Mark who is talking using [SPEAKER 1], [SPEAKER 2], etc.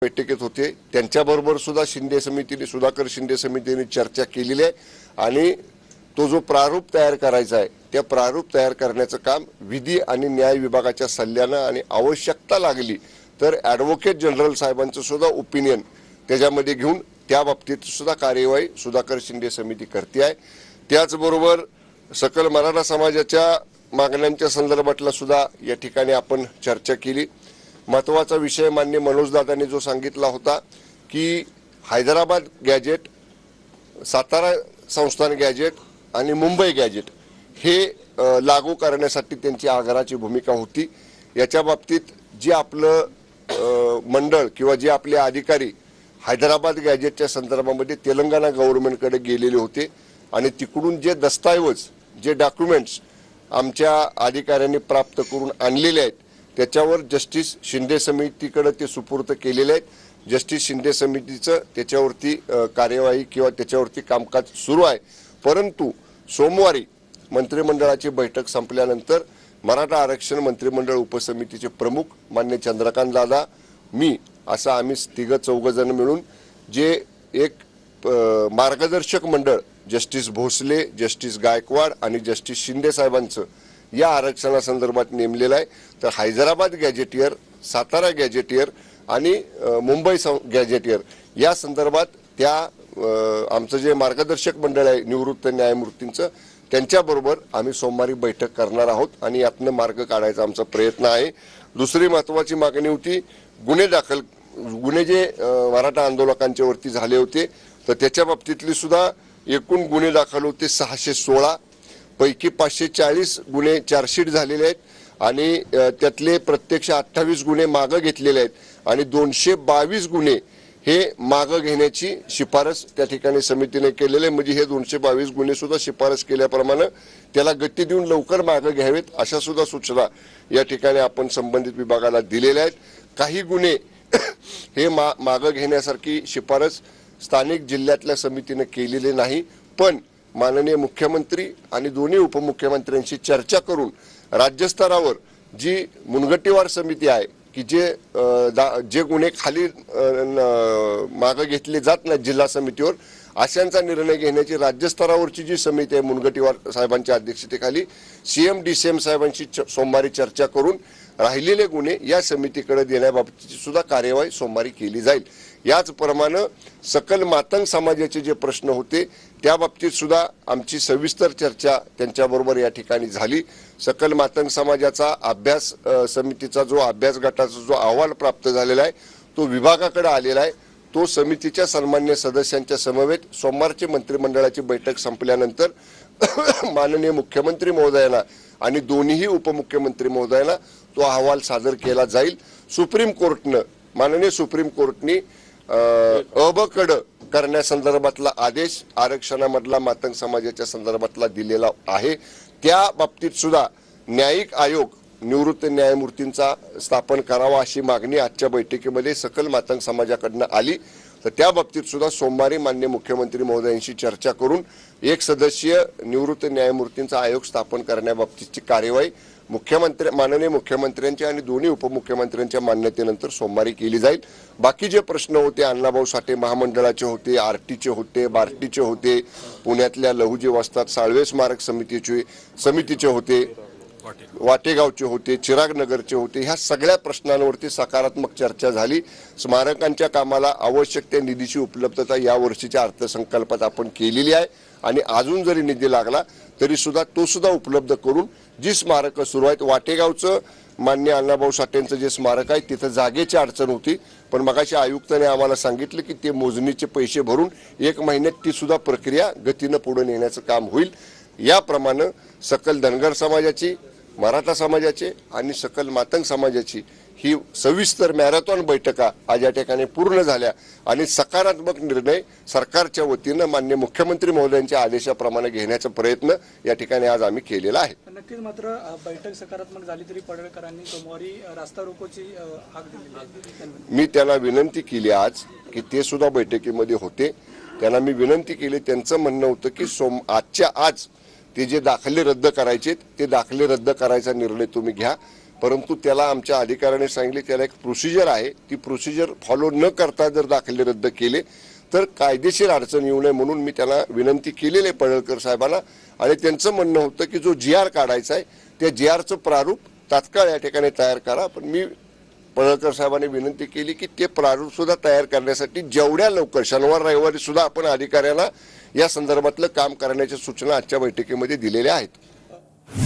[SPEAKER 1] बैठकीत होते त्यांच्याबरोबर सुद्धा शिंदे समितीने सुधाकर शिंदे समितीने चर्चा केलेली आहे आणि तो जो प्रारूप तयार करायचा आहे त्या प्रारूप तयार करण्याचं काम विधी आणि न्याय विभागाच्या सल्ल्याने आणि आवश्यकता लागली तर ॲडव्होकेट जनरल साहेबांचं सुद्धा ओपिनियन त्याच्यामध्ये घेऊन त्या बाबतीत सुद्धा कार्यवाही सुधाकर शिंदे समिती करते आहे। त्याचबरोबर सकल मराठा समाजाच्या मागण्यांच्या संदर्भातला सुद्धा या ठिकाणी आपण चर्चा केली। महत्त्वाचा विषय माननीय मनोजदादांनी जो सांगितला होता की हैदराबाद गॅजेट, सातारा संस्थान गॅजेट आणि मुंबई गॅजेट हे लागू करण्यासाठी त्यांची आग्रहाची भूमिका होती। याच्या बाबतीत जे आपलं मंडळ किंवा जे आपले अधिकारी हैदराबाद गॅजेटच्या संदर्भामध्ये तेलंगणा गव्हर्नमेंटकडे गेलेले होते आणि तिकडून जे दस्तऐवज जे डॉक्युमेंट्स आमच्या अधिकाऱ्यांनी प्राप्त करून आणलेले आहेत त्याच्यावर जस्टिस शिंदे समितीकडे ते सुपूर्द केलेले आहेत। जस्टिस शिंदे समितीचं त्याच्यावरती कार्यवाही किंवा त्याच्यावरती कामकाज सुरू आहे। परंतु सोमवारी मंत्रिमंडळाची बैठक संपल्यानंतर मराठा आरक्षण मंत्रिमंडळ उपसमितीचे प्रमुख मान्य चंद्रकांत दादा, मी असं आम्ही तिघ चौघ जण मिळून जे एक मार्गदर्शक मंडळ जस्टिस भोसले, जस्टिस गायकवाड आणि जस्टिस शिंदे साहेबांचं या आरक्षणासंदर्भात नेमलेलं आहे। तर हैदराबाद गॅजेटियर, सातारा गॅजेटियर आणि मुंबई गॅजेटियर या संदर्भात त्या आमचं जे मार्गदर्शक मंडळ आहे निवृत्त न्यायमूर्तींचं त्यांच्याबरोबर आम्ही सोमवारी बैठक करणार आहोत आणि यातनं मार्ग काढायचा आमचा प्रयत्न आहे। दुसरी महत्त्वाची मागणी होती गुन्हे जे मराठा आंदोलकांच्या वरती झाले होते तर त्याच्या बाबतीतली सुद्धा एकूण गुन्हे दाखल होते 616 पैकी 540 गुन्हे चार्जशीट झालेले आहेत आणि त्यातले प्रत्यक्ष 28 गुन्हे मागे घेतलेले आहेत आणि 222 गुन्हे हे मागे घेण्याची शिफारस त्या ठिकाणी समितीने केलेली आहे। म्हणजे हे 222 गुन्हे सुद्धा शिफारस केल्याप्रमाणे त्याला गती देऊन लवकर मागे घ्यावेत अशा सुद्धा सूचना या ठिकाणी आपण संबंधित विभागाला दिलेल्या आहेत। काही गुन्हे हे मागे घेण्यासारखी शिफारस स्थानिक जिल्ह्यातल्या समितीने केलेली नाही, पण माननीय मुख्यमंत्री आणि दोन्ही उपमुख्यमंत्र्यांशी चर्चा करून राज्यस्तरावर जी मुनगटीवार समिती आहे की जे गुन्हे खाली मागे घेतले जात नाही जिल्हा समितीवर अशांचा निर्णय घेण्याची राज्यस्तरावरची जी समिती आहे मुनगटीवार साहेबांच्या अध्यक्षतेखाली सीएम डीसीएम साहेबांशी सोमवारी चर्चा करून राहिलेले गुन्हे या समितीकडे देण्याबाबतची सुद्धा कार्यवाही सोमवारी केली जाईल। याचप्रमाणे सकल मातंग समाजाचे जे प्रश्न होते त्या बाबतीत सुद्धा आमची सविस्तर चर्चा त्यांच्याबरोबर या ठिकाणी झाली। सकल मातंग समाजाचा अभ्यास समितीचा जो अभ्यास गटाचा जो अहवाल प्राप्त झालेला आहे तो विभागाकडे आलेला आहे। तो समितीच्या सन्मान्य सदस्यांच्या समवेत सोमवारची मंत्रिमंडळाची बैठक संपल्यानंतर माननीय मुख्यमंत्री महोदयांना आणि दोन्हीही उपमुख्यमंत्री महोदयांना तो अहवाल सादर केला जाईल। सुप्रीम कोर्टनं माननीय सुप्रीम कोर्टने अबकड करण्यासंदर्भातला आदेश आरक्षणामधला मातंग समाजाच्या संदर्भातला दिलेला आहे। त्या बाबतीत सुद्धा न्यायिक आयोग निवृत्त न्यायमूर्तींचा स्थापन करावा अशी मागणी आजच्या बैठकीमध्ये सकल मातंग समाजाकडून आली। तर त्या बाबतीत सुद्धा सोमवारी माननीय मुख्यमंत्री महोदयांशी चर्चा करून एक सदस्यीय निवृत्त न्यायमूर्तींचा आयोग स्थापन करण्याबाबतची कार्यवाही माननीय मुख्यमंत्र्यांच्या आणि दोन्ही उपमुख्यमंत्र्यांच्या मान्यतेनंतर सोमवारी केली जाईल। बाकी जे प्रश्न होते अण्णाभाऊ साठे महामंडळाचे होते, आरटीचे होते, बार्टीचे होते, पुण्यातल्या लहुजी वस्ताद साळवे स्मारक समितीचे होते, वाटेगावचे होते, चिराग नगरचे होते, ह्या सगळ्या प्रश्नांवरती सकारात्मक चर्चा झाली। स्मारकांच्या कामाला आवश्यक त्या निधीची उपलब्धता या वर्षीच्या अर्थसंकल्पात आपण केलेली आहे आणि अजून जरी निधी लागला तरी सुद्धा तो सुद्धा उपलब्ध करून जी स्मारकं सुरू आहेत वाटेगावचं मान्य अण्णाभाऊ साठेंचं जे स्मारक आहे तिथं जागेची अडचण होती, पण मगाशी आयुक्ताने आम्हाला सांगितलं की ते मोजणीचे पैसे भरून 1 महिन्यात ती सुद्धा प्रक्रिया गतीनं पुढे नेण्याचं काम होईल। याप्रमाणे सकल धनगर समाजाची, मराठा समाजाचे आणि सकल मातंग समाजाची ही सविस्तर मॅरेथॉन बैठका आज या ठिकाणी पूर्ण झाल्या आणि सकारात्मक निर्णय सरकारच्या वतीनं मान्य मुख्यमंत्री महोदयांच्या आदेशाप्रमाणे घेण्याचा प्रयत्न या ठिकाणी आज आम्ही केलेला आहे।
[SPEAKER 2] नक्कीच मात्र बैठक सकारात्मक झाली तरी पडळकरांनी सोमवारी रास्ता रोकोची हाक दिली आहे।
[SPEAKER 1] मी त्यांना विनंती केली आज की ते सुद्धा बैठकीमध्ये होते, त्यांना मी विनंती केली। त्यांचं म्हणणं होतं की आजच्या आज ते जे दाखले रद्द करायचे ते दाखले रद्द करायचा निर्णय तुम्ही घ्या। परंतु त्याला आमच्या अधिकाऱ्याने सांगितले त्याला एक प्रोसिजर आहे, ती प्रोसिजर फॉलो न करता जर दाखले रद्द केले तर कायदेशीर अडचण येऊ नये म्हणून मी त्याला विनंती केलेली आहे पडळकर साहेबांना. आणि त्यांचं म्हणणं होतं की जो GR काढायचा आहे त्या GRचं प्रारूप तात्काळ या ठिकाणी तयार करा. पण मी पडळकर साहेबांनी विनंती केली की ते प्रारूप सुद्धा तयार करण्यासाठी जेवढ्या लवकर शनिवार रविवारी सुद्धा आपण अधिकाऱ्याला या संदर्भातलं काम करण्याच्या सूचना आजच्या बैठकीमध्ये दिलेल्या आहेत.